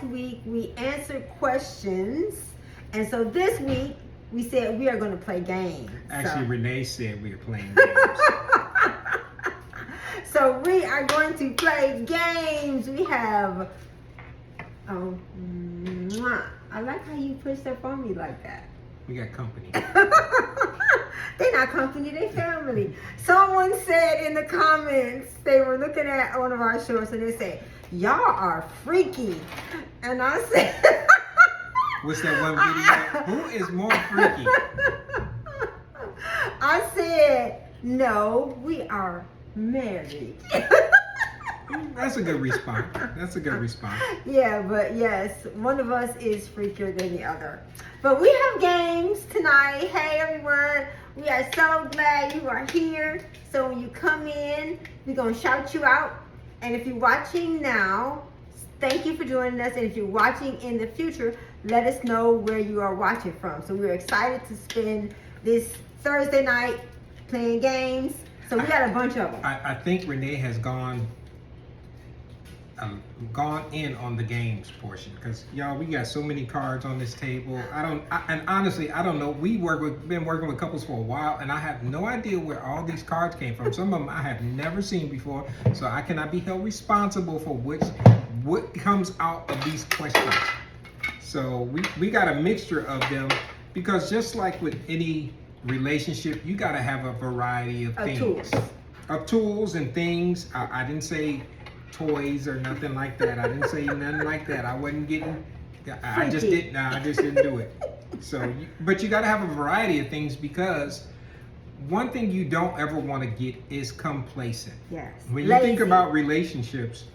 week we answered questions, and so this week we said we are going to play games. Actually, Renee said we are playing games. So we are going to play games. We have, I like how you pushed up on me like that. We got company. They're not company, they family. Someone said in the comments, they were looking at one of our shorts and they said, y'all are freaky. And I said, what's that one video? Who is more freaky? I said, no, we are married. That's a good response. That's a good response. Yeah, but yes, one of us is freakier than the other. But we have games tonight. Hey everyone, we are so glad you are here. So when you come in, we're going to shout you out. And if you're watching now, thank you for joining us. And if you're watching in the future, let us know where you are watching from. So we're excited to spend this Thursday night playing games. So we got a bunch of them. I think Renee has gone in on the games portion, because y'all, we got so many cards on this table. And honestly, I don't know. Been working with couples for a while, and I have no idea where all these cards came from. Some of them I have never seen before, so I cannot be held responsible for what comes out of these questions. So we got a mixture of them, because just like with any relationship, you got to have a variety of things, of tools and things. I didn't say toys or nothing like that. I didn't say nothing like that. I wasn't getting. I just didn't do it. So, but you got to have a variety of things, because one thing you don't ever want to get is complacent. Yes. When you think about relationships,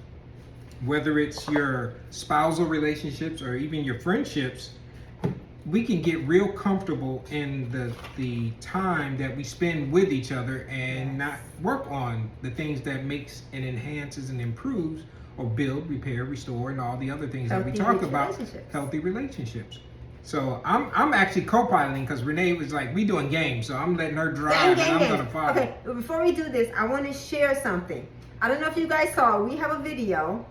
whether it's your spousal relationships or even your friendships, we can get real comfortable in the time that we spend with each other and not work on the things that makes and enhances and improves or build, repair, restore, and all the other things that we talk about, healthy relationships. So I'm actually co-piloting, because Renee was like, we doing games, so I'm letting her drive and I'm gonna follow. Okay, but before we do this, I want to share something. I don't know if you guys saw, we have a video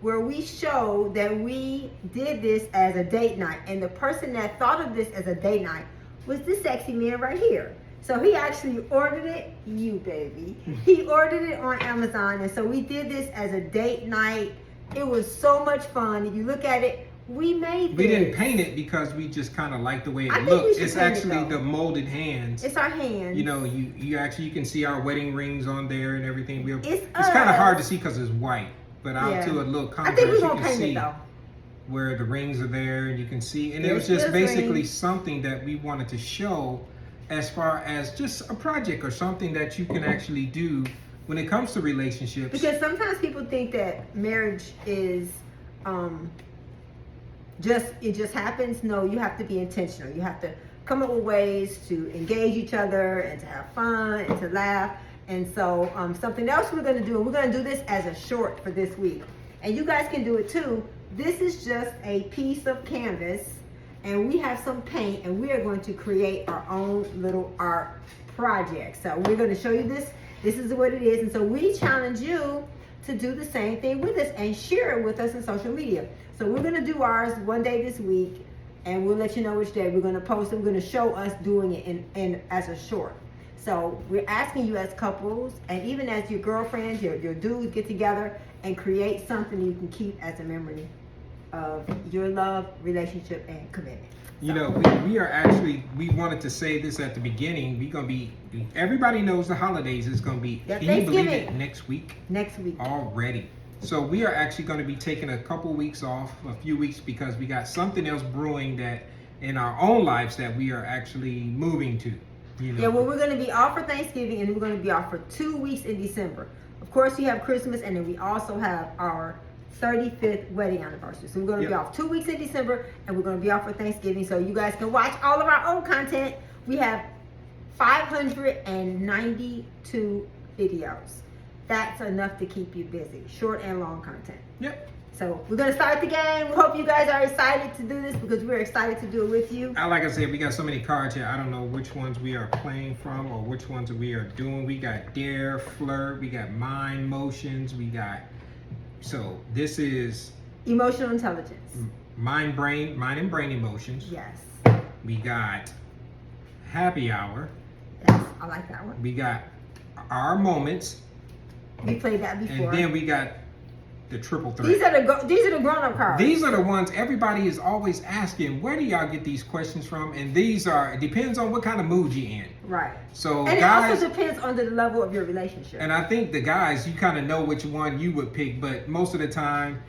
where we show that we did this as a date night, and the person that thought of this as a date night was this sexy man right here. So he actually ordered it, you baby. He ordered it on Amazon, and so we did this as a date night. It was so much fun. If you look at it, we made this. We didn't paint it because we just kind of like the way it looked. It's actually the molded hands. It's our hands. You know, you can see our wedding rings on there and everything. It's kind of hard to see because it's white. But I'll do a little contrast. I think we're gonna paint it though. Where the rings are there, and you can see. And it was just basically something that we wanted to show, as far as just a project or something that you can actually do when it comes to relationships. Because sometimes people think that marriage is it just happens. No, you have to be intentional. You have to come up with ways to engage each other and to have fun and to laugh. And so something else we're going to do, and we're going to do this as a short for this week. And you guys can do it too. This is just a piece of canvas, and we have some paint, and we are going to create our own little art project. So we're going to show you this. This is what it is. And so we challenge you to do the same thing with us and share it with us on social media. So we're going to do ours one day this week, and we'll let you know which day we're going to post it. We're going to show us doing it in as a short. So we're asking you as couples, and even as your girlfriends, your dudes, get together and create something you can keep as a memory of your love, relationship, and commitment. You know, we wanted to say this at the beginning. We're going to be, everybody knows the holidays is going to be, can you believe it, next week? Next week. Already. So we are actually going to be taking a couple weeks off, a few weeks, because we got something else brewing that in our own lives that we are actually moving to. You know. Yeah, well, we're going to be off for Thanksgiving, and we're going to be off for 2 weeks in December. Of course, we have Christmas, and then we also have our 35th wedding anniversary. So we're going to be off 2 weeks in December, and we're going to be off for Thanksgiving, so you guys can watch all of our old content. We have 592 videos. That's enough to keep you busy. Short and long content. Yep. So we're going to start the game. We hope you guys are excited to do this, because we're excited to do it with you. Like I said, we got so many cards here. I don't know which ones we are playing from or which ones we are doing. We got dare, flirt, we got mind motions, we got... So this is... Emotional intelligence. Mind and brain emotions. Yes. We got happy hour. Yes, I like that one. We got our moments. We played that before. And then we got the triple threat. These are the grown-up cards. These are the ones everybody is always asking, where do y'all get these questions from? And these are, it depends on what kind of mood you're in. Right. So and guys, it also depends on the level of your relationship. and I think the guys, you kind of know which one you would pick, but most of the time,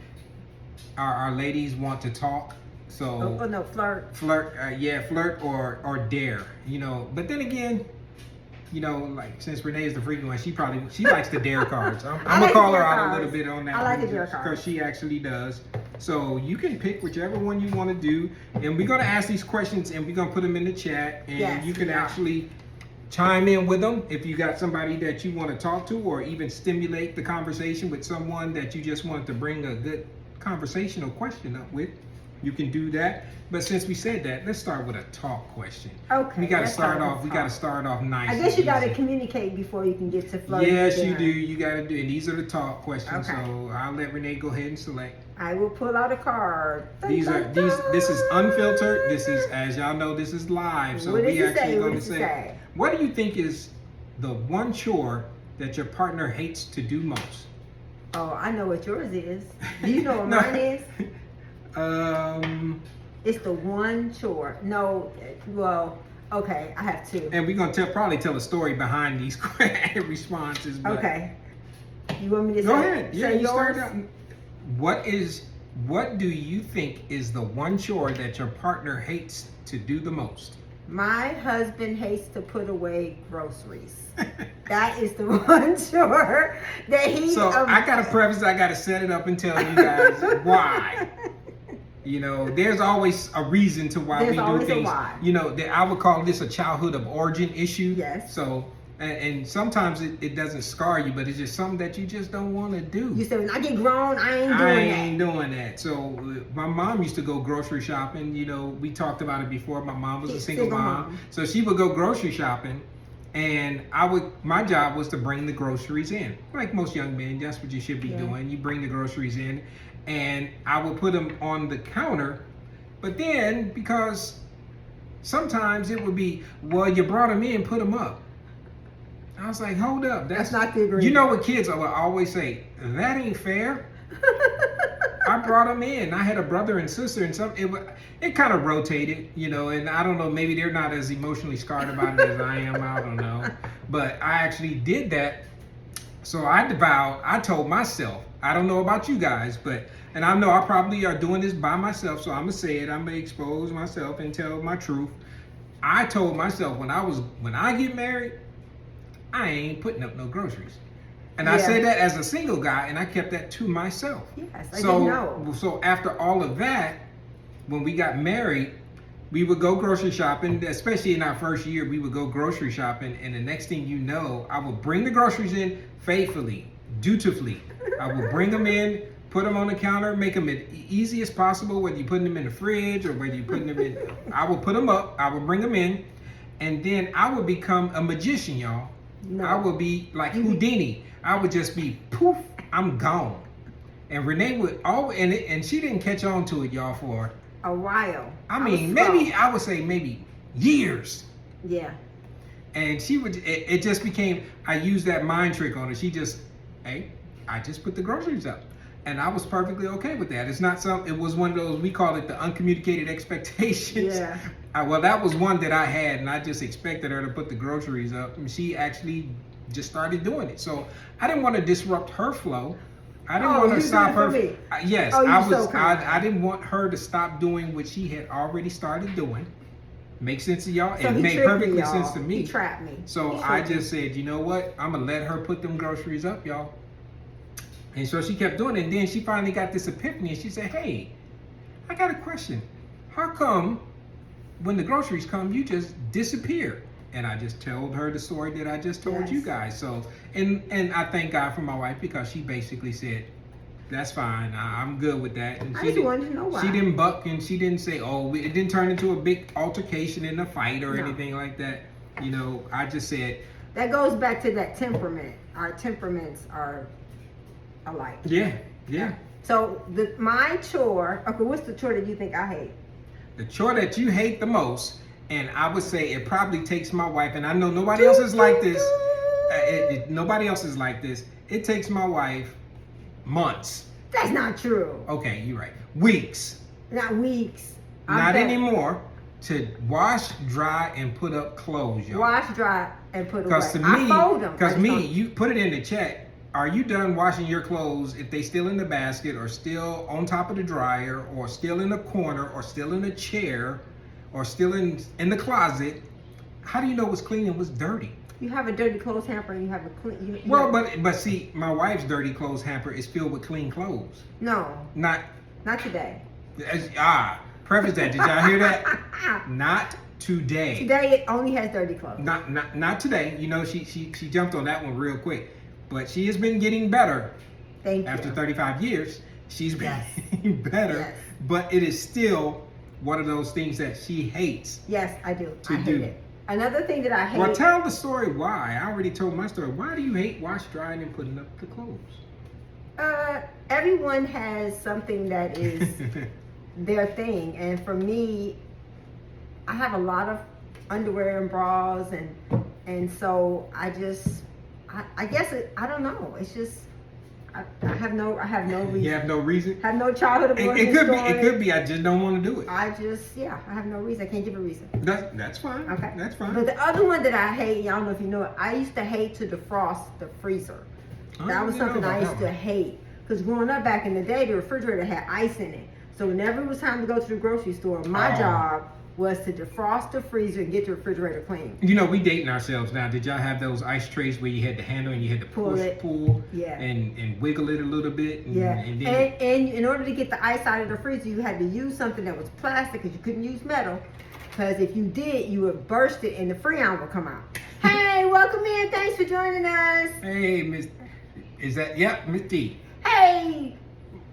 our ladies want to talk. So oh no, flirt. Flirt or dare, you know. But then again, you know, like since Renee is the freaky one, she likes the dare cards. I'm gonna call her out a little bit on that. I like the dare cards because she actually does. So you can pick whichever one you want to do, and we're gonna ask these questions and we're gonna put them in the chat, and you can actually chime in with them if you got somebody that you want to talk to, or even stimulate the conversation with someone that you just want to bring a good conversational question up with. You can do that. But since we said that, let's start with a talk question. Okay. We gotta start off nice. I guess you gotta communicate before you can get to flow. Yes, you do. You gotta do. And these are the talk questions. Okay. So I'll let Renee go ahead and select. I will pull out a card. This is unfiltered. This is, as y'all know, this is live. So what we actually What gonna does it say? what do you think is the one chore that your partner hates to do most? Oh, I know what yours is. Do you know what mine is? It's the one chore. No, well, okay, I have two. And we're gonna probably tell a story behind these responses. But Okay. You want me to go ahead. Yeah, say you start yours? out. What do you think is the one chore that your partner hates to do the most? My husband hates to put away groceries. That is the one chore that he. So I gotta preface. I gotta set it up and tell you guys why. You know, there's always a reason to why we do things. You know, I would call this a childhood of origin issue. Yes. So, and sometimes it doesn't scar you, but it's just something that you just don't want to do. You said, when I get grown, I ain't doing that. So my mom used to go grocery shopping. You know, we talked about it before. My mom was a single mom. So she would go grocery shopping, and my job was to bring the groceries in. Like most young men, that's what you should be doing. You bring the groceries in. And I would put them on the counter, but then because sometimes it would be, well, you brought them in, put them up. I was like, hold up, that's not the agreement. You know what kids will always say? That ain't fair. I brought them in. I had a brother and sister, and it kind of rotated, you know. And I don't know, maybe they're not as emotionally scarred about it as I am. I don't know, but I actually did that. So I told myself, I don't know about you guys, and I know I probably are doing this by myself, so I'm gonna say it, I'm gonna expose myself and tell my truth. I told myself when I get married, I ain't putting up no groceries. And I said that as a single guy, and I kept that to myself. Yes, I didn't know. So after all of that, when we got married, we would go grocery shopping, especially in our first year, we would go grocery shopping, and the next thing you know, I would bring the groceries in faithfully, dutifully. I would bring them in, put them on the counter, make them as easy as possible, whether you're putting them in the fridge or whether you're putting them in. I would put them up, I would bring them in, and then I would become a magician, y'all. No. I would be like Houdini. I would just be, poof, I'm gone. And Renee would and she didn't catch on to it, y'all, for a while. I would say maybe years. Yeah. And it just became, I used that mind trick on her. She just, hey, I just put the groceries up. And I was perfectly okay with that. It was one of those, we call it the uncommunicated expectations. Yeah. Well, that was one that I had, and I just expected her to put the groceries up. And she actually just started doing it. So I didn't want to disrupt her flow. I didn't want to stop her. Yes, I didn't want her to stop doing what she had already started doing. Make sense to y'all? It made perfectly sense to me. He trapped me. So I just said, you know what? I'm gonna let her put them groceries up, y'all. And so she kept doing it. And then she finally got this epiphany, and she said, hey, I got a question. How come when the groceries come, you just disappear? And I just told her the story that I just told you guys. So, and I thank God for my wife, because she basically said, that's fine, I'm good with that. And I just wanted to know why. She didn't buck, and she didn't say, oh, it didn't turn into a big altercation in a fight or anything like that. You know, I just said. That goes back to that temperament. Our temperaments are alike. Yeah. So my chore. Okay, what's the chore that you think I hate? The chore that you hate the most, and I would say it probably takes my wife, and I know nobody else is like this. Nobody else is like this. It takes my wife months. That's not true. Okay, you're right. Weeks. Not weeks. Not anymore. To wash, dry, and put up clothes, y'all. Wash, dry, and put away. Because to me, I fold them. you put it in the chat. Are you done washing your clothes if they still in the basket or still on top of the dryer or still in the corner or still in the chair or still in the closet? How do you know what's clean and what's dirty? You have a dirty clothes hamper and you have a clean. But see, my wife's dirty clothes hamper is filled with clean clothes. No. Not today. Preface that. Did y'all hear that? Not today. Today it only has dirty clothes. Not today. You know, she jumped on that one real quick. But she has been getting better. Thank you. After 35 years, she's been getting better. Yes. But it is still one of those things that she hates. Yes, I do. I hate it. Another thing that I hate. Well, tell the story why. I already told my story. Why do you hate wash, drying, and putting up the clothes? Everyone has something that is their thing, and for me, I have a lot of underwear and bras, and so I just. I guess I don't know. It's just I have no reason. You have no reason. Have no childhood. It could be. I just don't want to do it. I have no reason. I can't give a reason. That's fine. Okay, that's fine. But the other one that I hate, y'all know if you know it. I used to hate to defrost the freezer. That was something I used to hate because growing up back in the day, the refrigerator had ice in it. So whenever it was time to go to the grocery store, my job was to defrost the freezer and get the refrigerator clean. You know, we dating ourselves now. Did y'all have those ice trays where you had the handle and you had to pull, and wiggle it a little bit? And in order to get the ice out of the freezer, you had to use something that was plastic because you couldn't use metal. Because if you did, you would burst it and the freon would come out. Hey, welcome in. Thanks for joining us. Hey, Miss D. Hey,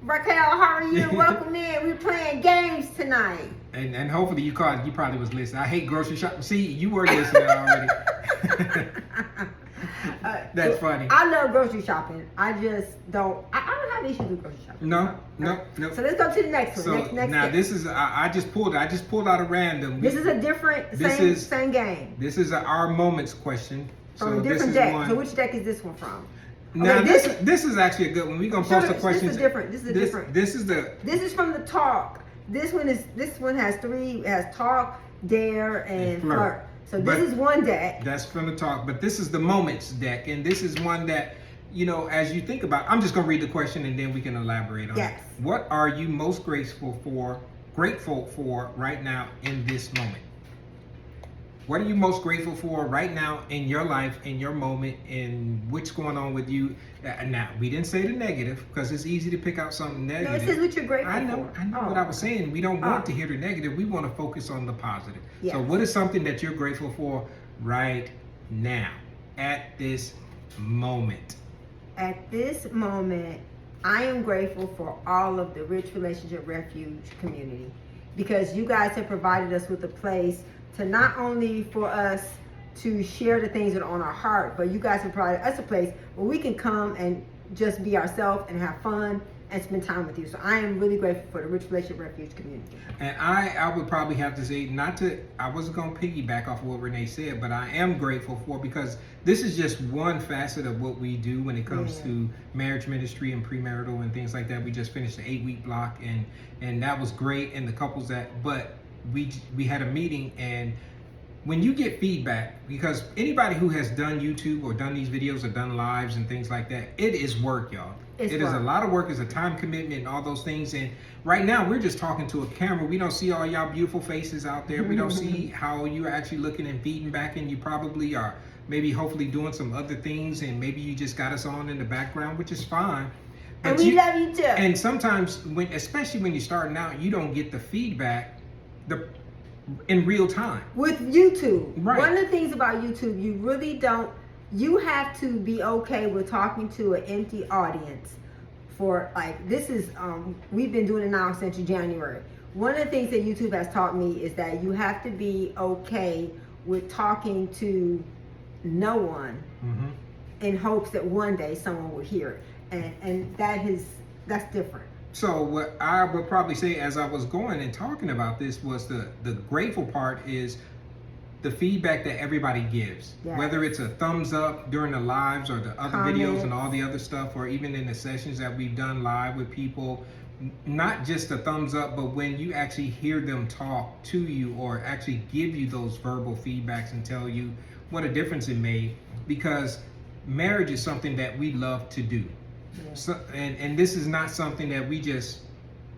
Raquel, how are you? Welcome in. We're playing games tonight. And hopefully you probably was listening. I hate grocery shopping. See, you were listening already. That's funny. I love grocery shopping. I just don't. I don't have issues with grocery shopping. No. So let's go to the next one. So next now step. this is I just pulled out a random. This is a different same game. This is our moments question. From a different deck. So which deck is this one from? Now this is actually a good one. We're gonna post a question. This is different. This is from the talk. This one has three. It has talk, dare, and flirt. So this is one deck. That's from the talk, but this is the moments deck, and this is one that, you know, as you think about, I'm just gonna read the question and then we can elaborate on it. What are you most grateful for right now in this moment? What are you most grateful for right now in your life, in your moment, in what's going on with you? Now, we didn't say the negative because it's easy to pick out something negative. No, it says what you're grateful for. I know what I was saying. We don't want to hear the negative. We want to focus on the positive. So what is something that you're grateful for right now, at this moment? At this moment, I am grateful for all of the Rich Relationship Refuge community because you guys have provided us with a place to not only for us to share the things that are on our heart, but you guys have provided us a place where we can come and just be ourselves and have fun and spend time with you. So I am really grateful for the Rich Relationship Refuge community. And I would probably have to say, I wasn't going to piggyback off of what Renee said, but I am grateful for, because this is just one facet of what we do when it comes to marriage ministry and premarital and things like that. We just finished the 8-week block and that was great. And the couples but we had a meeting, and when you get feedback, because anybody who has done YouTube or done these videos or done lives and things like that, it is work, y'all. It is a lot of work. It's a time commitment and all those things. And right now we're just talking to a camera. We don't see all y'all beautiful faces out there. We don't see how you're actually looking and feeding back, and you probably are maybe hopefully doing some other things, and maybe you just got us on in the background, which is fine. But and we love you too. And sometimes especially when you're starting out, you don't get the feedback in real time. With YouTube. Right. One of the things about YouTube, you really don't, you have to be okay with talking to an empty audience for this is, we've been doing it now since January. One of the things that YouTube has taught me is that you have to be okay with talking to no one in hopes that one day someone will hear it. And that's different. So what I would probably say as I was going and talking about this was the grateful part is the feedback that everybody gives, Yes. whether it's a thumbs up during the lives or the other videos and Comments. all the other stuff, or even in the sessions that we've done live with people. Not just a thumbs up, but when you actually hear them talk to you or actually give you those verbal feedbacks and tell you what a difference it made, because marriage is something that we love to do. Yeah. So, and this is not something that we just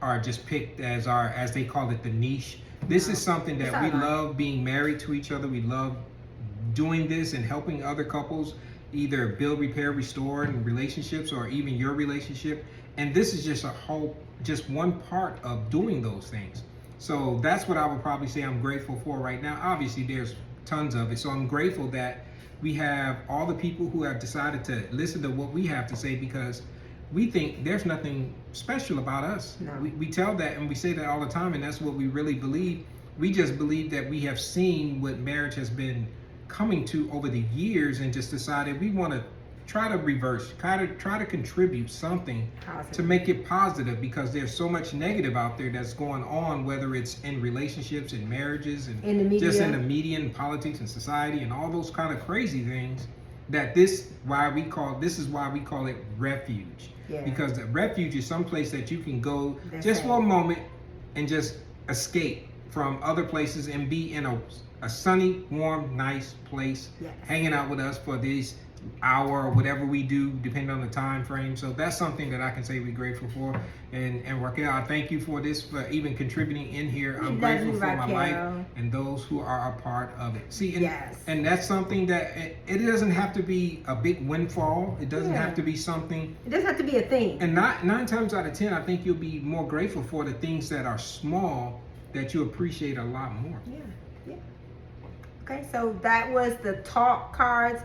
are just picked as our, as they call it, the niche. This No. is something It's that our we life. love being married to each other. We love doing this and helping other couples either build, repair, restore in relationships or even your relationship. And this is just one part of doing those things. So that's what I would probably say I'm grateful for right now. Obviously, there's tons of it. So I'm grateful that we have all the people who have decided to listen to what we have to say, because we think there's nothing special about us. No. We tell that and we say that all the time, and that's what we really believe. We just believe that we have seen what marriage has been coming to over the years and just decided we want to try to reverse, try to contribute something Positive. to make it positive, because there's so much negative out there that's going on, whether it's in relationships and marriages and In the media. just in the media and politics and society and all those kind of crazy things, that this is why we call it refuge. Yeah. Because the refuge is someplace that you can go That's just right. for a moment and just escape from other places and be in a sunny, warm, nice place, Yes. hanging out with us for this hour or whatever we do, depending on the time frame. So that's something that I can say we're grateful for. And Raquel, I thank you for this, for even contributing in here. We I'm love grateful you, for my life Raquel. and those who are a part of it. See, and, Yes. and that's something that it doesn't have to be a big windfall. It doesn't Yeah. have to be something. It doesn't have to be a thing. And not 9 times out of 10, I think you'll be more grateful for the things that are small that you appreciate a lot more. Yeah, yeah. Okay, so that was the talk cards.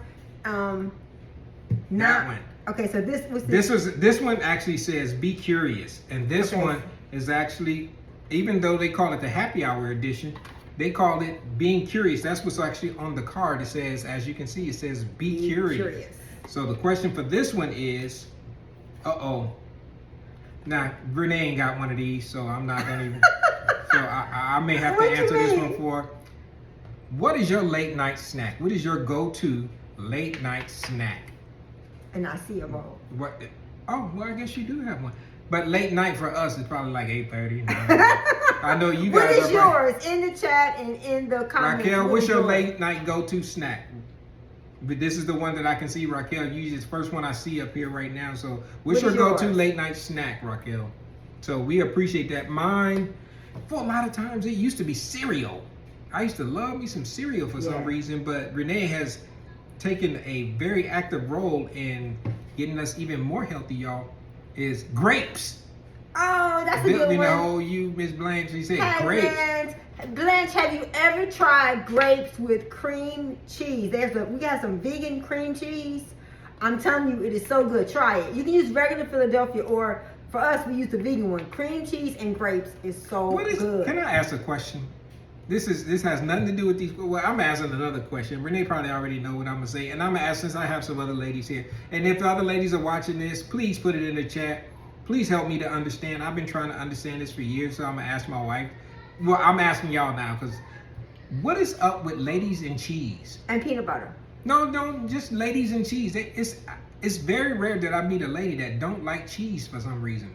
That one. Okay, so this was This one actually says be curious, and this Okay. one is actually, even though they call it the happy hour edition, they called it being curious. That's what's actually on the card. It says, as you can see, it says be curious. So the question for this one is, now Renee ain't got one of these, so I'm not gonna even. So I may have to What you answer this mean? one for. What is your late night snack? What is your go-to late night snack? And I see a roll. What? Oh, well, I guess you do have one. But late night for us is probably like 8:30. I know you What guys is yours? In the chat and in the comments. Raquel, what what's is your yours? late night go-to snack? But this is the one that I can see, Raquel. Usually it's the first one I see up here right now. So what's What your is go-to yours? late night snack, Raquel? So we appreciate that. Mine, for a lot of times, it used to be cereal. I used to love me some cereal for Yeah. some reason, but Renee has taken a very active role in getting us even more healthy, y'all, is grapes. Oh, that's a good You one. know, you, Miss Blanche, you said Hey, grapes. Blanche, have you ever tried grapes with cream cheese? We got some vegan cream cheese. I'm telling you, it is so good. Try it. You can use regular Philadelphia, or for us, we use the vegan one. Cream cheese and grapes is so good. Can I ask a question? This has nothing to do with these. Well, I'm asking another question. Renee probably already know what I'm gonna say, and I'm gonna ask since I have some other ladies here. And if the other ladies are watching this, please put it in the chat. Please help me to understand. I've been trying to understand this for years, so I'm gonna ask my wife. Well, I'm asking y'all now, because what is up with ladies and cheese? And peanut butter. No, just ladies and cheese. It's very rare that I meet a lady that don't like cheese for some reason.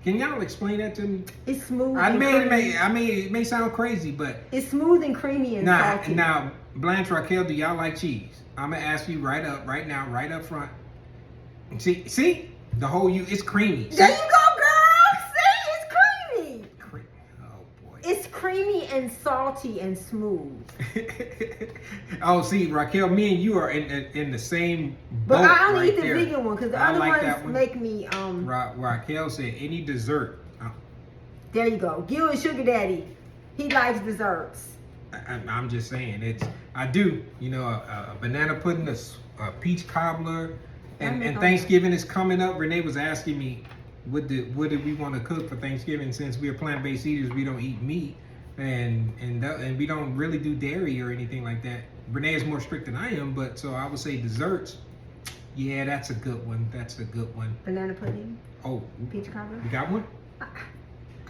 Can y'all explain that to me? It's smooth. It may sound crazy, but it's smooth and creamy and salty. now, Blanche, Raquel, do y'all like cheese? I'm gonna ask you right now, right up front. See, the whole it's creamy. See? There you go, girl. See, it's creamy. Oh boy. It's creamy and salty and smooth. Oh, see, Raquel, me and you are in the same boat. But I only right eat the there. vegan one because the I other like ones that one. make me Raquel said any dessert. There you go. Gil and Sugar Daddy. He likes desserts. I'm just saying I do. You know, a banana pudding, a peach cobbler, and Thanksgiving is coming up. Renee was asking me, what did we want to cook for Thanksgiving? Since we are plant-based eaters, we don't eat meat, and we don't really do dairy or anything like that. Renee is more strict than I am, but so I would say desserts. Yeah, that's a good one. Banana pudding. Oh, Peach cobbler. you got one?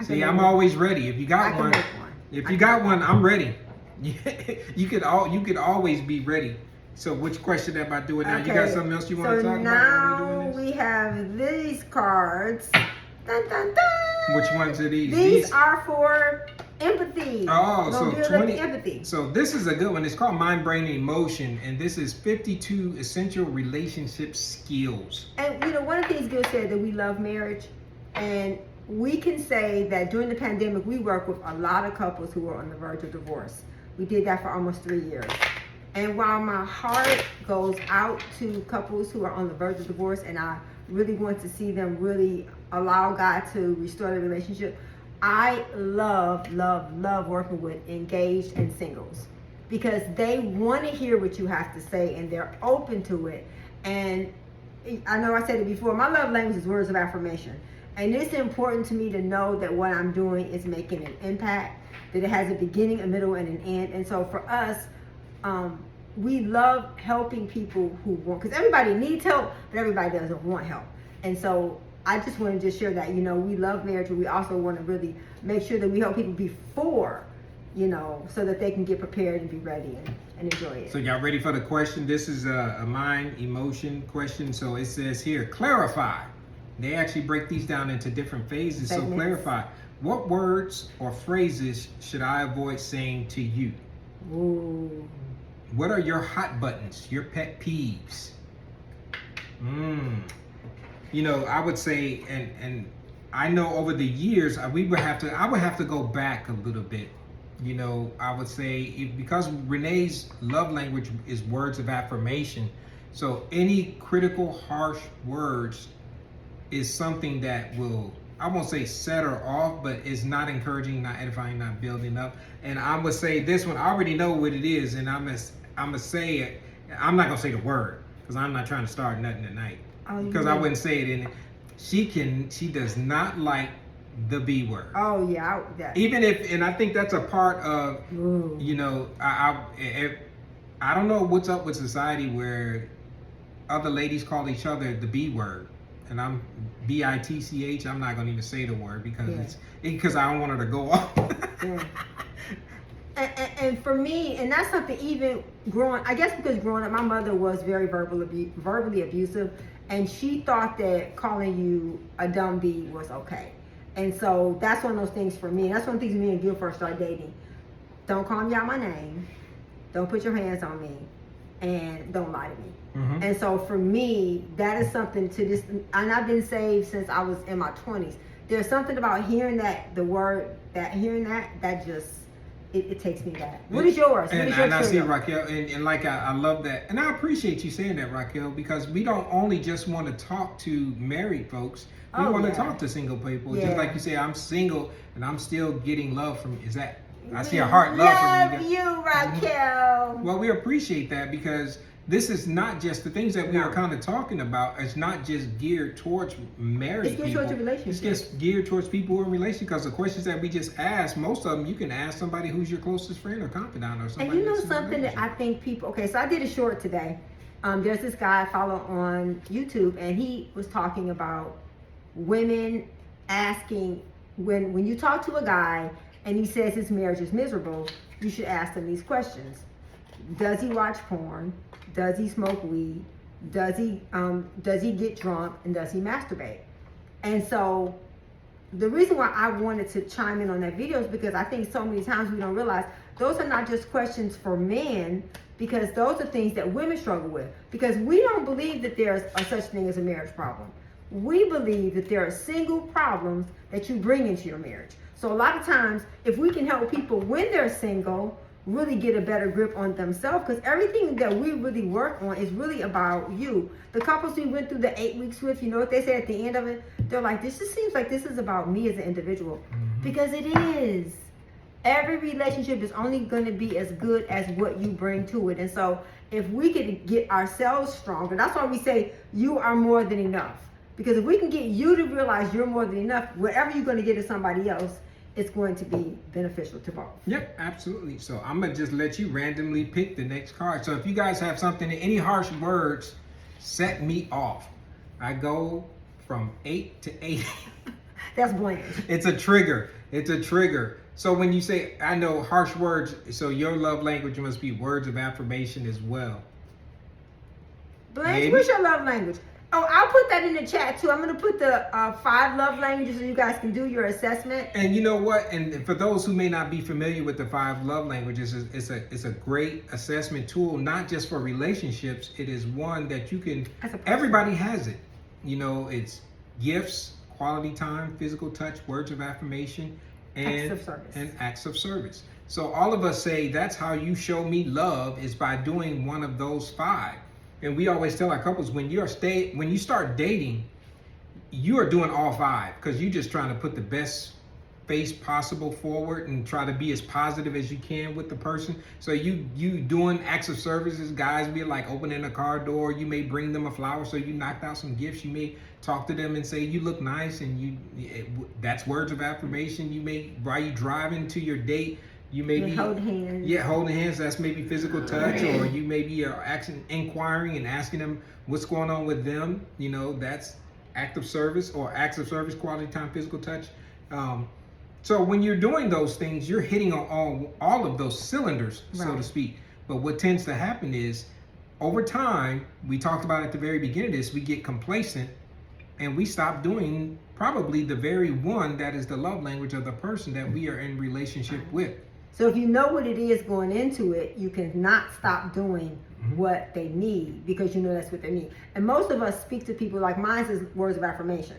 See, I'm always ready. If you got one, I'm ready. You could always be ready. So which question am I doing now? You got something else you want to talk about? So now we have these cards. Dun, dun, dun. Which ones are these? These are for empathy. Oh, so 20. Empathy. So this is a good one. It's called Mind, Brain, and Emotion, and this is 52 essential relationship skills. And you know, one of the things Gil said, that we love marriage, and we can say that during the pandemic, we worked with a lot of couples who were on the verge of divorce. We did that for almost 3 years. And while my heart goes out to couples who are on the verge of divorce, and I really want to see them really allow God to restore the relationship, I love working with engaged and singles, because they want to hear what you have to say and they're open to it. And I know I said it before, my love language is words of affirmation. And it's important to me to know that what I'm doing is making an impact, that it has a beginning, a middle, and an end. And so for us, we love helping people who want, because everybody needs help, but everybody doesn't want help. And so I just want to just share that, you know, we love marriage, but we also want to really make sure that we help people before, you know, so that they can get prepared and be ready and enjoy it. So y'all ready for the question? This is a mind, emotion question. So it says here, clarify. They actually break these down into different phases. So clarify. What words or phrases should I avoid saying to you? Ooh. What are your hot buttons, your pet peeves? You know, I would say, and I know over the years, I would have to go back a little bit. You know, I would say, because Renee's love language is words of affirmation, so any critical, harsh words is something that will, I won't say set her off, but is not encouraging, not edifying, not building up. And I would say this one, I already know what it is, and I'm gonna say it. I'm not gonna say the word, because I'm not trying to start nothing tonight. Because I wouldn't say it in it. She does not like the B word. Oh yeah. Even if, and I think that's a part of, you know, I don't know what's up with society where other ladies call each other the B word. And I'm BITCH. I'm not gonna even say the word because I don't want her to go off. And for me, and that's something even growing, I guess because growing up, my mother was very verbally abusive, and she thought that calling you a dumb bee was okay. And so that's one of those things for me. And that's one of the things me and Gil first started dating. Don't call me out my name. Don't put your hands on me. And don't lie to me. Mm-hmm. And so for me, that is something to this, and I've been saved since I was in my 20s. There's something about hearing that, that just, it takes me back. What is yours? And I see Raquel, and like I love that, and I appreciate you saying that, Raquel, because we don't only just want to talk to married folks. We want to talk to single people. Just like you say, I'm single and I'm still getting love from. I see a heart love from you. Love you, Raquel. Well, we appreciate that, because this is not just the things that we are kind of talking about. It's not just geared towards married people. It's geared towards relationships. It's just geared towards people who are in relationships. Because the questions that we just asked, most of them you can ask somebody who's your closest friend or confidant or somebody. And you know something that I think people. Okay, so I did a short today. There's this guy I follow on YouTube, and he was talking about women asking when you talk to a guy and he says his marriage is miserable, you should ask him these questions. Does he watch porn? Does he smoke weed? Does he get drunk? And does he masturbate? And so the reason why I wanted to chime in on that video is because I think so many times we don't realize those are not just questions for men, because those are things that women struggle with. Because we don't believe that there's a such thing as a marriage problem. We believe that there are single problems that you bring into your marriage. So a lot of times, if we can help people when they're single really get a better grip on themselves, because everything that we really work on is really about you. The couples we went through the 8 weeks with, you know what they said at the end of it? They're like, this just seems like this is about me as an individual. Mm-hmm. Because it is. Every relationship is only going to be as good as what you bring to it. And so if we could get ourselves stronger, that's why we say you are more than enough. Because if we can get you to realize you're more than enough, whatever you're going to get to somebody else, it's going to be beneficial to both. Yep, absolutely. So I'm going to just let you randomly pick the next card. So if you guys have something, any harsh words, set me off. I go from 8 to 8. That's bland. It's a trigger. It's a trigger. So when you say, I know harsh words, so your love language must be words of affirmation as well. Blanche, Maybe. what's your love language? Oh, I'll put that in the chat too. I'm going to put the 5 love languages so you guys can do your assessment. And you know what? And for those who may not be familiar with the 5 love languages, it's a great assessment tool, not just for relationships. It is one that you can, everybody has it. You know, it's gifts, quality time, physical touch, words of affirmation, and acts of service. So all of us say that's how you show me love, is by doing one of those 5. And we always tell our couples, when you start dating, you are doing all 5, because you're just trying to put the best face possible forward and try to be as positive as you can with the person. So you doing acts of services, guys, be like opening a car door. You may bring them a flower, so you knocked out some gifts. You may talk to them and say you look nice, and that's words of affirmation. You may, while you driving to your date, you may be holding hands. Yeah, holding hands. That's maybe physical touch, or you may be inquiring and asking them what's going on with them. You know, that's act of service, or acts of service, quality time, physical touch. So when you're doing those things, you're hitting on all of those cylinders, so to speak. But what tends to happen is, over time, we talked about at the very beginning of this, we get complacent and we stop doing probably the very one that is the love language of the person that we are in relationship with. So if you know what it is going into it, you can not stop doing what they need, because you know that's what they need. And most of us speak to people, like mine is words of affirmation.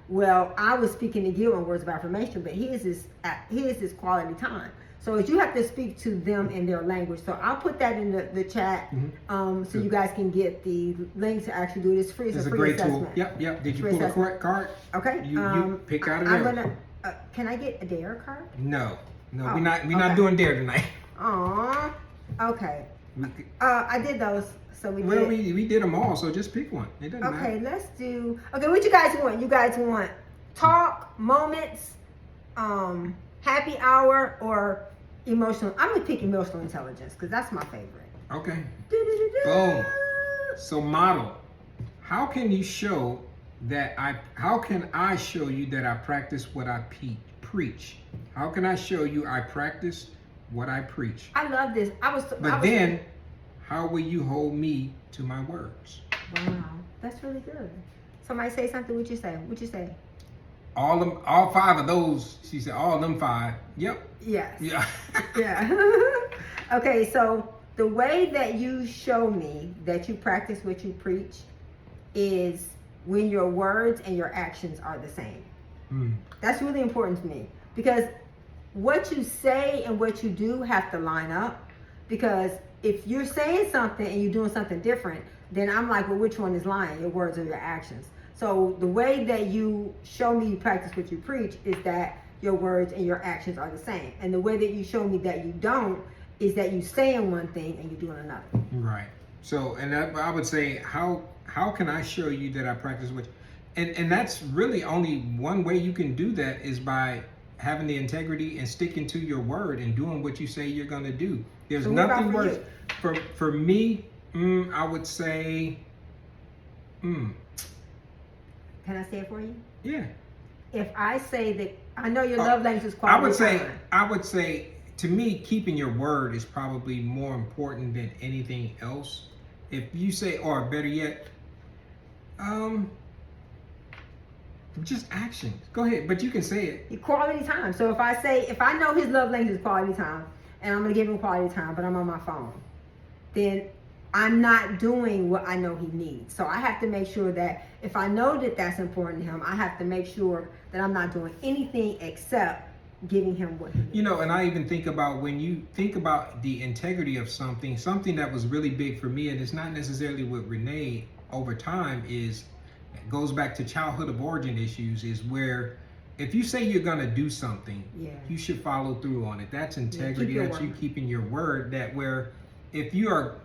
Well, I was speaking to Gil on words of affirmation, but his is quality time. So you have to speak to them in their language. So I'll put that in the chat, so you guys can get the link to actually do it. It's free. It's a free great assessment. Tool. Yep. Did you pull the correct card? Okay. You pick out of there. I'm gonna. Can I get a dare card? No, we're not doing dare tonight. Aw. Okay. I did those. So we did them all, so just pick one. It doesn't matter. Okay, let's do. Okay, what you guys want? You guys want talk, moments, happy hour, or emotional? I'm gonna pick emotional intelligence because that's my favorite. Okay. Boom. So model. How can you show that how can I show you that I practice what I preach? How can I show you I practice what I preach? I love this. How will you hold me to my words? Wow, that's really good. Somebody say something. What you say? What you say? All 5 of those. She said all them 5. Yep. Yes. Yeah. Yeah. Okay, so the way that you show me that you practice what you preach is when your words and your actions are the same. That's really important to me, because what you say and what you do have to line up. Because if you're saying something and you're doing something different, then I'm like, well, which one is lying, your words or your actions? So the way that you show me you practice what you preach is that your words and your actions are the same. And the way that you show me that you don't is that you saying one thing and you're doing another. Right. So, and I would say, how can I show you that I practice what? And that's really only one way you can do that, is by having the integrity and sticking to your word and doing what you say you're going to do. There's nothing worse. For me, I would say, Can I say it for you? Yeah. If I say that, I know your love language is quality time. I would say, to me, keeping your word is probably more important than anything else. If you say, or better yet, just actions. Go ahead, but you can say it. Quality time. So if I know his love language is quality time, and I'm gonna give him quality time, but I'm on my phone, then I'm not doing what I know he needs. So I have to make sure that if I know that that's important to him, I have to make sure that I'm not doing anything except giving him what he needs. You know, and I even think about, when you think about the integrity of something that was really big for me, and it's not necessarily with Renee over time, goes back to childhood of origin issues, is where if you say you're going to do something, you should follow through on it. That's integrity. That's you keeping your word. That where if you are,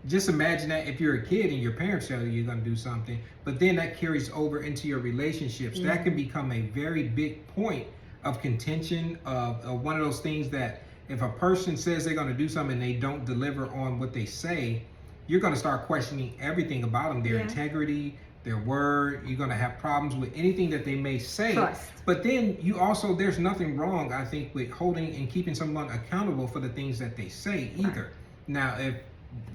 just imagine that if you're a kid and your parents tell you you're going to do something, but then that carries over into your relationships, that can become a very big point of contention, of one of those things that if a person says they're going to do something and they don't deliver on what they say, you're going to start questioning everything about them, their integrity, their word. You're going to have problems with anything that they may say. Trust. But then you also, there's nothing wrong, I think, with holding and keeping someone accountable for the things that they say either. Right. Now, if,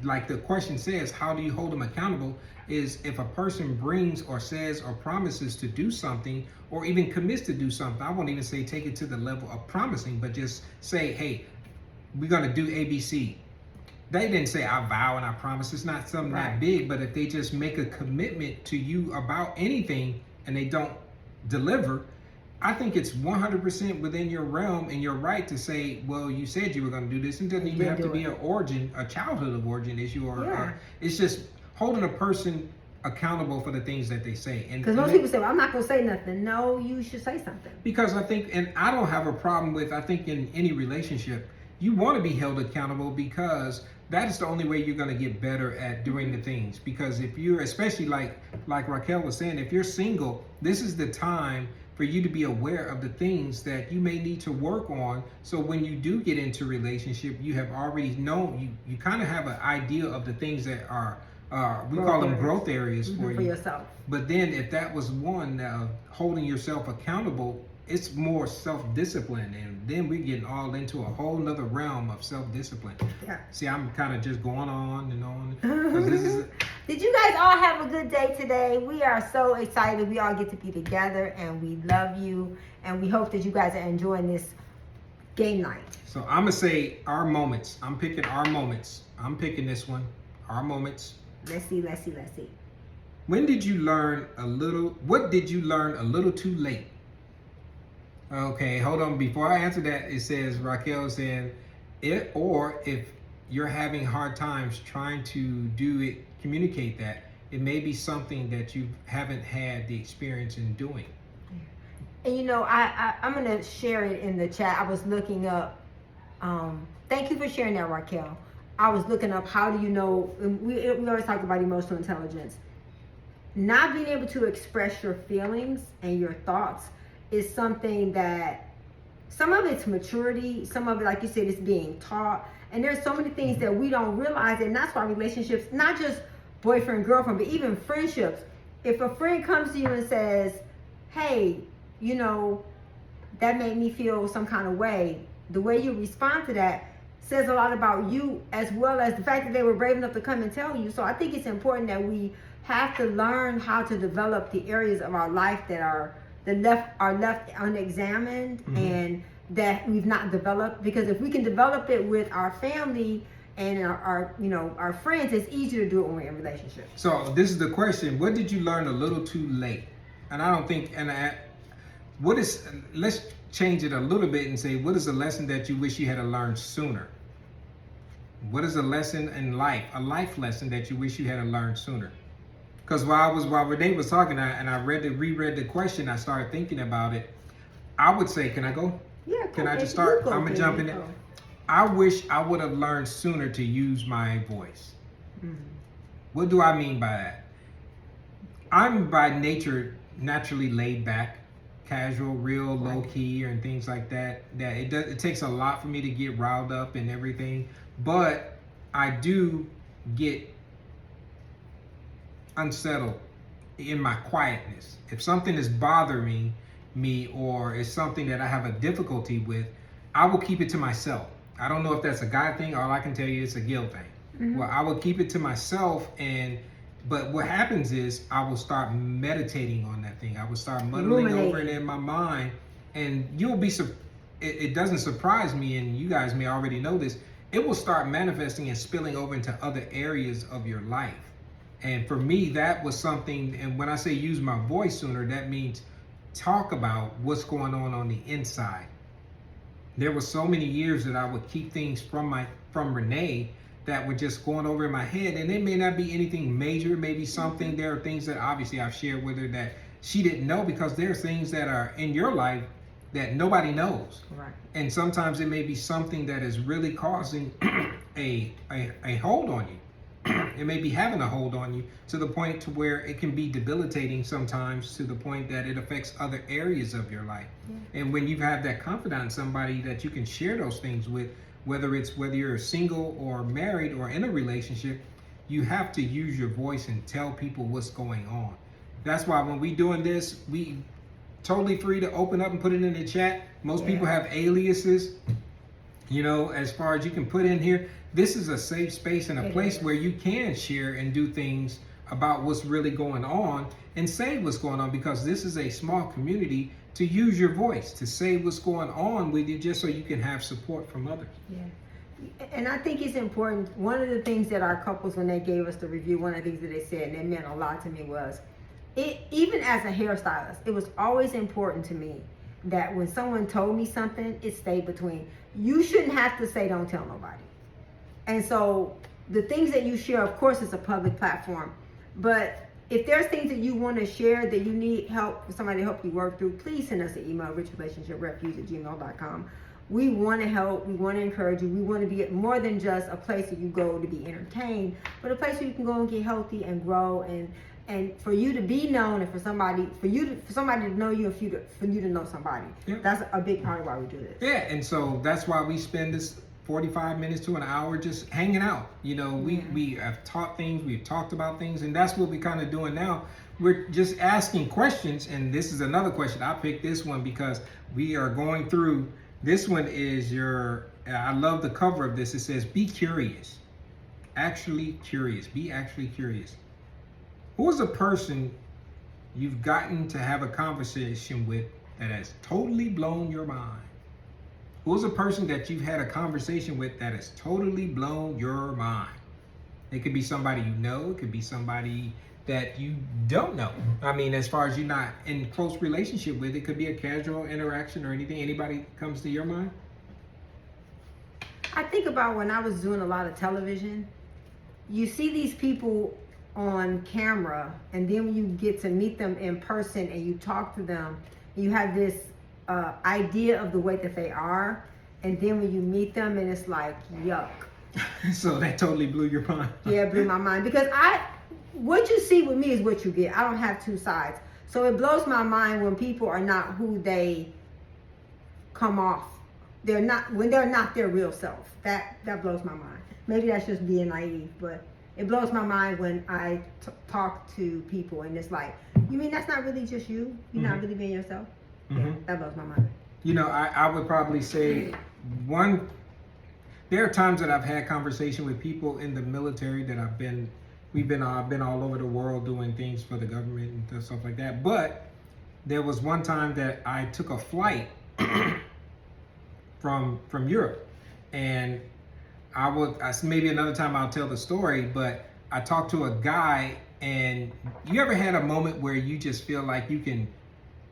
like the question says, how do you hold them accountable? Is if a person brings or says or promises to do something, or even commits to do something, I won't even say take it to the level of promising, but just say, hey, we're going to do ABC. They didn't say I vow and I promise. It's not something that big, but if they just make a commitment to you about anything and they don't deliver, I think it's 100% within your realm and your right to say, well, you said you were going to do this. It doesn't even have to be a childhood of origin issue, or it's just holding a person accountable for the things that they say. Because most people say, well, I'm not going to say nothing. No, you should say something. Because I think, and I don't have a problem with, I think in any relationship, you want to be held accountable, because that is the only way you're going to get better at doing the things. Because if you're, especially like Raquel was saying, if you're single, this is the time for you to be aware of the things that you may need to work on. So when you do get into a relationship, you have already known, you kind of have an idea of the things that are, we call them growth areas for you. Yourself. But then if that was one, holding yourself accountable, it's more self-discipline, and then we're getting all into a whole nother realm of self-discipline. Yeah. See, I'm kind of just going on and on. 'Cause this is Did you guys all have a good day today? We are so excited. We all get to be together, and we love you, and we hope that you guys are enjoying this game night. So I'm gonna say our moments. I'm picking our moments. I'm picking this one. Our moments. Let's see. When did you learn a little? What did you learn a little too late? Okay, hold on. Before I answer that, it says, Raquel saying, if you're having hard times trying to do it, communicate that, it may be something that you haven't had the experience in doing. And you know, I'm going to share it in the chat. I was looking up, thank you for sharing that, Raquel. I was looking up, how do you know, and we always talk about emotional intelligence. Not being able to express your feelings and your thoughts is something that, some of it's maturity, some of it, like you said, is being taught. And there's so many things that we don't realize, and that's why relationships, not just boyfriend, girlfriend, but even friendships. If a friend comes to you and says, hey, you know, that made me feel some kind of way, the way you respond to that says a lot about you, as well as the fact that they were brave enough to come and tell you. So I think it's important that we have to learn how to develop the areas of our life that are left unexamined, and that we've not developed. Because if we can develop it with our family and our friends, it's easier to do it when we're in relationships. So this is the question: what did you learn a little too late? And I don't think, let's change it a little bit and say, what is a lesson that you wish you had learned sooner? What is a lesson in life, a life lesson that you wish you had learned sooner? Because while Renee was talking, and I reread the question, I started thinking about it. I would say, can I go? Yeah. Can I just start? I'm gonna jump in there. I wish I would have learned sooner to use my voice. What do I mean by that? I'm by nature naturally laid back, casual, real low key, and things like that. That it takes a lot for me to get riled up and everything, but I do get unsettled in my quietness. If something is bothering me or is something that I have a difficulty with, I will keep it to myself. I don't know if that's a guy thing. All I can tell you it's a Gil thing. Well, I will keep it to myself, but what happens is I will start meditating on that thing. I will start muddling over it in my mind, and you'll be it doesn't surprise me, and you guys may already know this, it will start manifesting and spilling over into other areas of your life. And for me, that was something, and when I say use my voice sooner, that means talk about what's going on the inside. There were so many years that I would keep things from Renee that were just going over in my head, and it may not be anything major, maybe something, there are things that obviously I've shared with her that she didn't know, because there are things that are in your life that nobody knows. Right. And sometimes it may be something that is really causing a hold on you. It may be having a hold on you to the point to where it can be debilitating sometimes, to the point that it affects other areas of your life. Yeah. And when you have that confidant in somebody that you can share those things with, whether you're single or married or in a relationship, you have to use your voice and tell people what's going on. That's why when we doing this, we totally free to open up and put it in the chat. Most people have aliases, you know, as far as you can put in here. This is a safe space and a place where you can share and do things about what's really going on and say what's going on, because this is a small community to use your voice, to say what's going on with you, just so you can have support from others. Yeah. And I think it's important. One of the things that our couples, when they gave us the review, one of the things that they said, and it meant a lot to me, was even as a hairstylist, it was always important to me that when someone told me something, it stayed between. You shouldn't have to say, don't tell nobody. And so the things that you share, of course, it's a public platform, but if there's things that you want to share that you need help, somebody to help you work through, please send us an email, richrelationshiprefuge@gmail.com. We want to help. We want to encourage you. We want to be more than just a place that you go to be entertained, but a place where you can go and get healthy and grow, and for you to be known, and for somebody to know you, and for you to know somebody. Yep. That's a big part of why we do this. Yeah, and so that's why we spend this 45 minutes to an hour just hanging out. You know, we have taught things, we've talked about things, and that's what we're kind of doing now. We're just asking questions, and this is another question. I picked this one because we are going through, this one is I love the cover of this. It says, be curious. Actually curious. Be actually curious. Who is a person you've gotten to have a conversation with that has totally blown your mind? Who's a person that you've had a conversation with that has totally blown your mind? It could be somebody you know. It could be somebody that you don't know. I mean, as far as you're not in close relationship with, it could be a casual interaction or anything. Anybody comes to your mind? I think about when I was doing a lot of television, you see these people on camera, and then when you get to meet them in person and you talk to them, you have this idea of the way that they are, and then when you meet them and it's like, yuck. So that totally blew your mind. Yeah, it blew my mind, because what you see with me is what you get. I don't have two sides. So it blows my mind when people are not who they come off. When they're not their real self. That blows my mind. Maybe that's just being naive, but it blows my mind when I talk to people and it's like, you mean that's not really just you? You're not really being yourself? Yeah, that blows my mind. You know, I would probably say there are times that I've had conversation with people in the military that I've been all over the world doing things for the government and stuff like that. But there was one time that I took a flight from Europe, and maybe another time I'll tell the story, but I talked to a guy, and you ever had a moment where you just feel like you can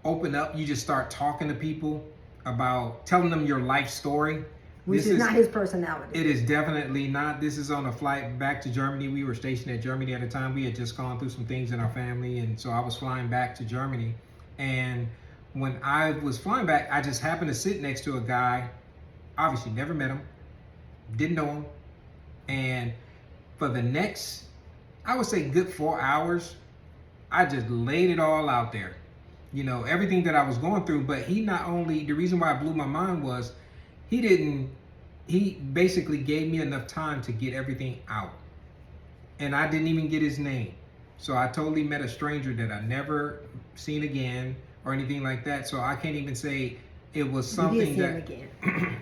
open up, you just start talking to people about telling them your life story? Which is not his personality. It is definitely not. This is on a flight back to Germany. We were stationed at Germany at the time. We had just gone through some things in our family, and so I was flying back to Germany. And when I was flying back, I just happened to sit next to a guy, obviously never met him, didn't know him. And for the next, I would say good 4 hours, I just laid it all out there. You know, everything that I was going through. But the reason why it blew my mind was he basically gave me enough time to get everything out. And I didn't even get his name. So I totally met a stranger that I never seen again or anything like that. So I can't even say it was something that,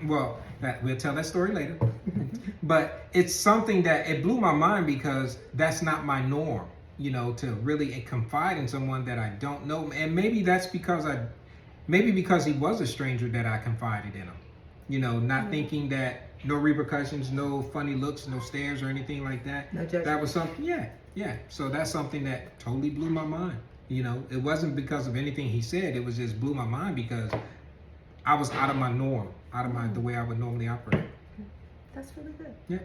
well, we'll tell that story later. But it's something that it blew my mind, because that's not my norm, you know, to really confide in someone that I don't know. And maybe that's because he was a stranger that I confided in him. You know, not thinking that no repercussions, no funny looks, no stares or anything like that. No judgment. That was something, yeah. So that's something that totally blew my mind. You know, it wasn't because of anything he said. It was just blew my mind because I was out of my norm, the way I would normally operate. That's really good. Yeah.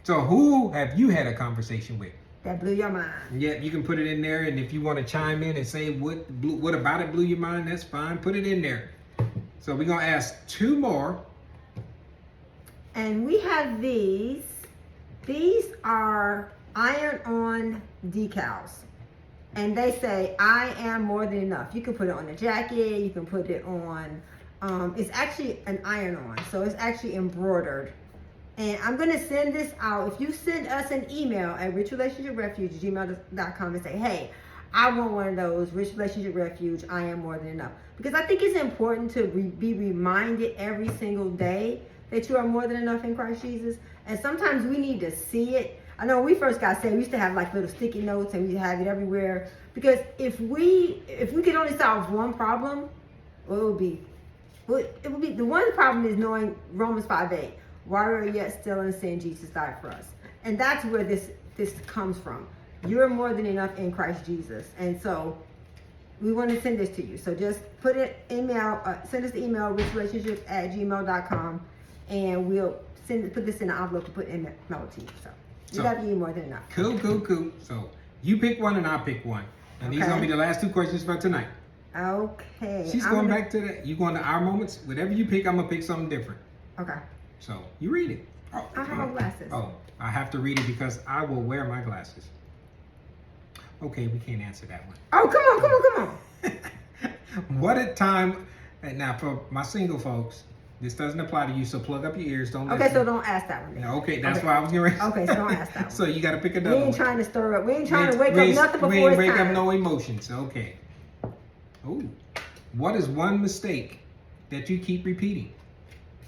So who have you had a conversation with that blew your mind? Yeah, you can put it in there, and if you want to chime in and say what about it blew your mind, that's fine. Put it in there. So we're gonna ask 2 more. And we have these. These are iron-on decals. And they say, I am more than enough. You can put it on a jacket, you can put it on, it's actually an iron-on, so it's actually embroidered. And I'm gonna send this out. If you send us an email at richrelationshiprefuge@gmail.com and say, hey, I want one of those, Rich Relationship Refuge, I am more than enough. Because I think it's important to be reminded every single day that you are more than enough in Christ Jesus. And sometimes we need to see it. I know when we first got saved, we used to have like little sticky notes and we have it everywhere. Because if we could only solve one problem, well, it would be the one problem is knowing Romans 5:8. While we are yet still in sin, Jesus died for us. And that's where this comes from. You're more than enough in Christ Jesus. And so we want to send this to you. So just put it email, send us the email, richrelationships@gmail.com, and we'll put this in an envelope to put in the mail to you. So you love you more than enough. Cool. So you pick one and I'll pick one. And these are going to be the last 2 questions for tonight. Okay. She's going back to that. You going to our moments? Whatever you pick, I'm going to pick something different. Okay. So you read it. Oh, I have my glasses. Oh, I have to read it because I will wear my glasses. Okay, we can't answer that one. Oh, come on. What a time. And now for my single folks, this doesn't apply to you, so plug up your ears. Don't listen. Okay, so don't ask that one then. Okay, that's why I was getting ready. Okay, so don't ask that one. So you got to pick We another ain't one. trying to stir up. We ain't trying to wake up nothing before We ain't it's wake time. up no emotions. Okay. Ooh. What is one mistake that you keep repeating?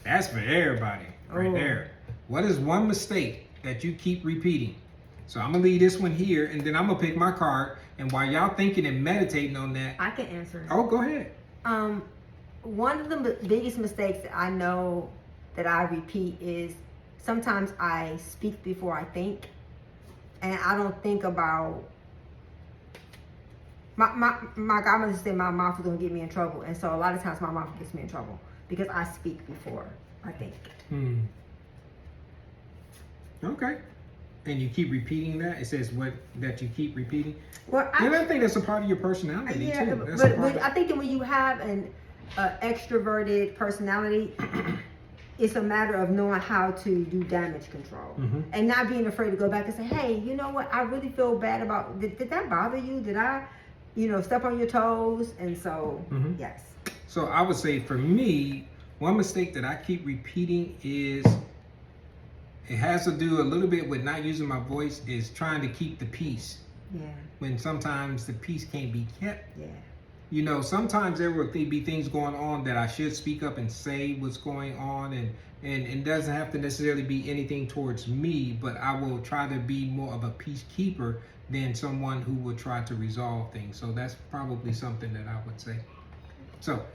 That's for everybody right there. What is one mistake that you keep repeating? So I'm going to leave this one here, and then I'm going to pick my card. And while y'all thinking and meditating on that. I can answer. Oh, go ahead. One of the biggest mistakes that I know that I repeat is sometimes I speak before I think, and I don't think about my godmother said my mouth was gonna get me in trouble, and so a lot of times my mouth gets me in trouble because I speak before I think. Okay. And you keep repeating that? It says that you keep repeating? Well, I think that's a part of your personality too. But I think that when you have an extroverted personality, it's a matter of knowing how to do damage control and not being afraid to go back and say, hey, you know what? I really feel bad about, did that bother you? Did I, step on your toes? And so, yes. So I would say for me, one mistake that I keep repeating is, it has to do a little bit with not using my voice, is trying to keep the peace. Yeah. When sometimes the peace can't be kept. Yeah. Sometimes there will be things going on that I should speak up and say what's going on, and it doesn't have to necessarily be anything towards me, but I will try to be more of a peacekeeper than someone who would try to resolve things. So that's probably something that I would say. So,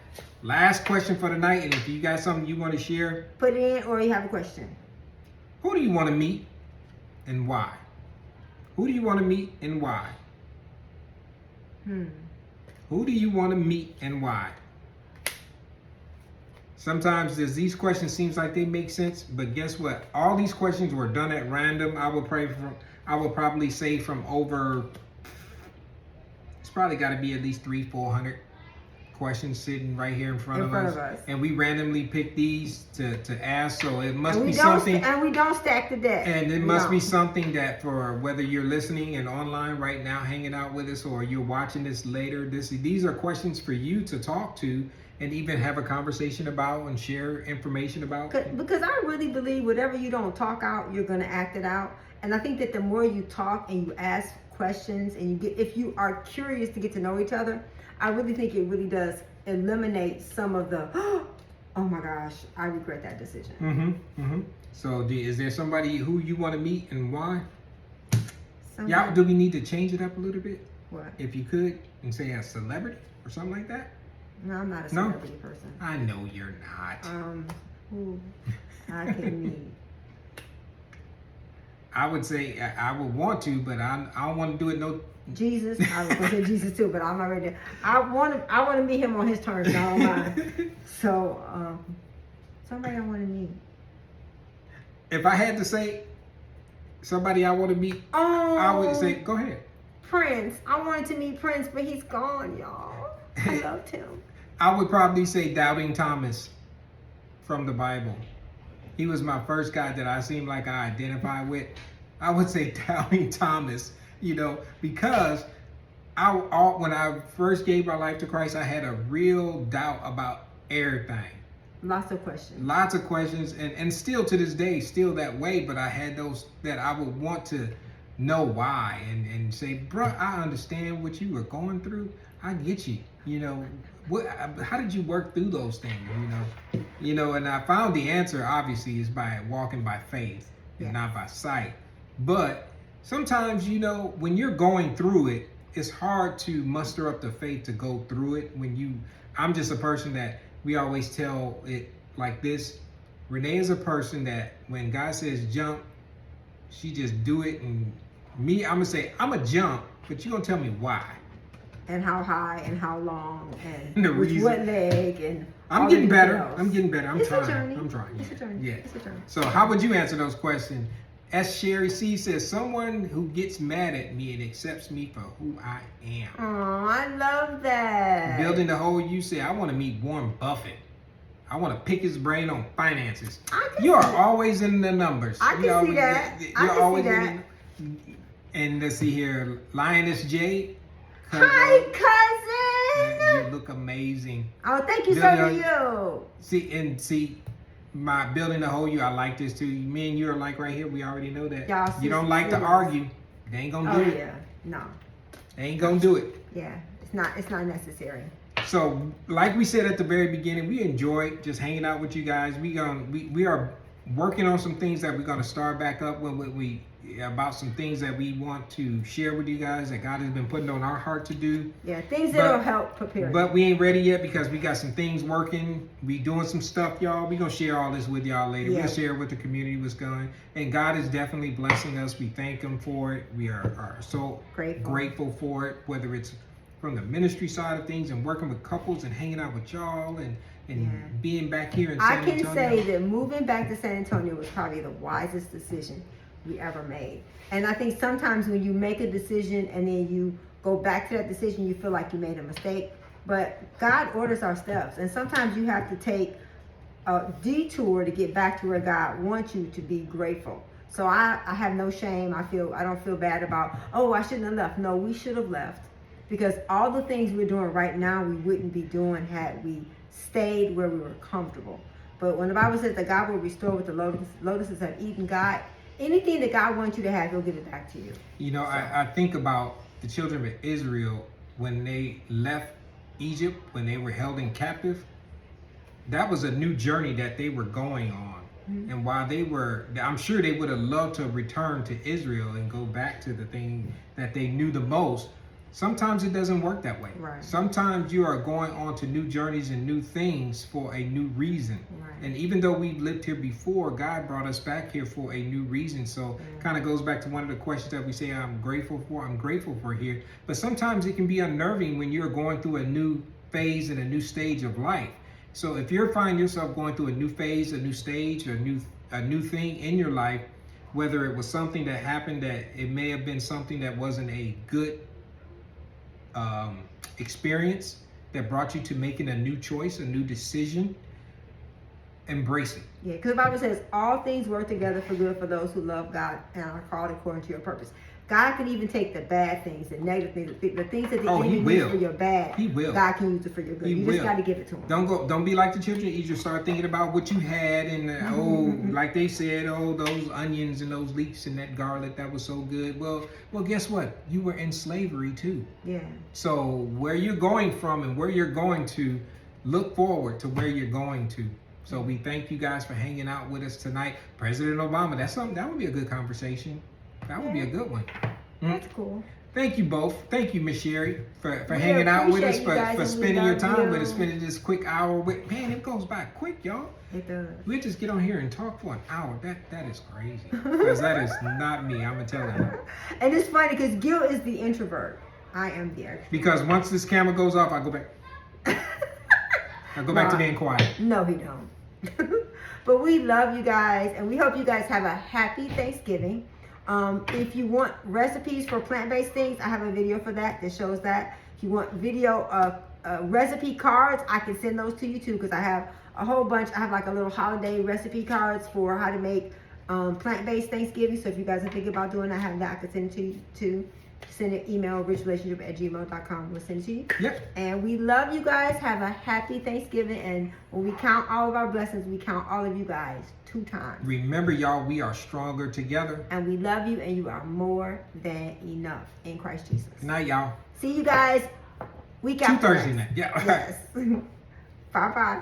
last question for the night, and if you got something you want to share, put it in, or you have a question. Who do you want to meet and why? Who do you want to meet and why? Who do you want to meet and why? Sometimes these questions seems like they make sense, but guess what? All these questions were done at random. I will probably say from over, it's probably got to be at least 300-400 questions sitting right here in front of us. And we randomly picked these to ask, so it must be something. And we don't stack the deck. And it must be something that, for whether you're listening and online right now, hanging out with us, or you're watching this later, these are questions for you to talk to and even have a conversation about and share information about. Because I really believe whatever you don't talk out, you're going to act it out. And I think that the more you talk and you ask questions and if you are curious to get to know each other, I really think it really does eliminate some of the, oh my gosh, I regret that decision. So is there somebody who you want to meet and why? Somebody. Do we need to change it up a little bit? What? If you could, and say a celebrity or something like that? No, I'm not a celebrity person. I know you're not. Who I can meet. I would say I would want to, but I don't want to do it no. Jesus, I was gonna say Jesus too, but I'm not ready. I want to meet him on his terms, not on mine. So, somebody I want to meet. If I had to say somebody I want to meet, I would say, go ahead. Prince. I wanted to meet Prince, but he's gone, y'all. I loved him. I would probably say Doubting Thomas from the Bible. He was my first guy that I seemed like I identified with. I would say Doubting Thomas, because when I first gave my life to Christ, I had a real doubt about everything. Lots of questions. And still to this day, still that way, but I had those that I would want to know why and say, bro, I understand what you were going through. I get you. You know, how did you work through those things? You know, and I found the answer obviously is by walking by faith and not by sight. But sometimes, you know, when you're going through it, it's hard to muster up the faith to go through it. I'm just a person that we always tell it like this. Renee is a person that when God says jump, she just do it. And me, I'm gonna say I'm a jump, but you're gonna tell me why. And how high and how long and The with reason. what leg and I'm getting better. details. I'm getting better. It's a trying. journey. I'm trying. It's a journey. Yeah. It's a journey. So how would you answer those questions? S. Sherry C says, someone who gets mad at me and accepts me for who I am. Oh, I love that. Building the whole, you say, I want to meet Warren Buffett. I want to pick his brain on finances. You are always in the numbers. I can see that. You're always in. And let's see here, Lioness J. Hi, cousin. You look amazing. Oh, thank you, so do you. See, my building the whole you. I like this too. Me and you are like right here. We already know that. Y'all you don't like to argue. They ain't gonna do it. Yeah, no. They ain't gonna do it. Yeah, it's not necessary. So, like we said at the very beginning, we enjoy just hanging out with you guys. We are working on some things that we're gonna start back up with about some things that we want to share with you guys that God has been putting on our heart to do. Yeah, things that'll help prepare. But we ain't ready yet because we got some things working. We doing some stuff, y'all. We gonna share all this with y'all later. Yeah. We'll share with the community what's going. And God is definitely blessing us. We thank Him for it. We are so grateful for it. Whether it's from the ministry side of things and working with couples and hanging out with y'all and being back here in San Antonio. I can say that moving back to San Antonio was probably the wisest decision we ever made. And I think sometimes when you make a decision and then you go back to that decision, you feel like you made a mistake. But God orders our steps. And sometimes you have to take a detour to get back to where God wants you to be grateful. So I have no shame. I don't feel bad about, oh, I shouldn't have left. No, we should have left. Because all the things we're doing right now, we wouldn't be doing had we stayed where we were comfortable. But when the Bible says that God will restore what the lotuses have eaten, God, anything that God wants you to have, He'll give it back to you. You know, I think about the children of Israel when they left Egypt, when they were held in captive. That was a new journey that they were going on. Mm-hmm. And while I'm sure they would have loved to return to Israel and go back to the thing that they knew the most. Sometimes it doesn't work that way. Right. Sometimes you are going on to new journeys and new things for a new reason. Right. And even though we've lived here before, God brought us back here for a new reason. So kind of goes back to one of the questions that we say, I'm grateful for here. But sometimes it can be unnerving when you're going through a new phase and a new stage of life. So if you're finding yourself going through a new phase, a new stage, or a new thing in your life, whether it was something that happened that it may have been something that wasn't a good experience that brought you to making a new choice, a new decision, embrace it. Yeah, because the Bible says all things work together for good for those who love God and are called according to your purpose. God can even take the bad things, the negative things, the things that the enemy uses for your bad. He will. God can use it for your good. You just got to give it to him. Don't be like the children. You just start thinking about what you had and like they said, those onions and those leeks and that garlic that was so good. Well, guess what? You were in slavery too. Yeah. So where you're going from and where you're going to, look forward to where you're going to. So we thank you guys for hanging out with us tonight. President Obama, that would be a good conversation. That would be a good one. That's cool. Thank you both. Thank you, Miss Sherry, for hanging out with us, for spending your time with us, spending this quick hour with. Man, it goes by quick, y'all. It does. We just get on here and talk for an hour. That is crazy. Because that is not me. I'm gonna tell you. And it's funny because Gil is the introvert. I am the extrovert. Because once this camera goes off, I go back. I go back to being quiet. No, he don't. But we love you guys, and we hope you guys have a happy Thanksgiving. If you want recipes for plant-based things, I have a video for that shows that. If you want video recipe cards, I can send those to you too, because I have a whole bunch. I have like a little holiday recipe cards for how to make plant-based Thanksgiving. So if you guys are thinking about doing that, I have that. I can send it to you too. send an email, richrelationship@gmail.com. We'll send it to you. Yep. And we love you guys. Have a happy Thanksgiving. And when we count all of our blessings, we count all of you guys 2 times. Remember, y'all, we are stronger together. And we love you, and you are more than enough in Christ Jesus. Good night, y'all. See you guys week 2 after Thursday next. night. Yeah. Yes. Bye-bye.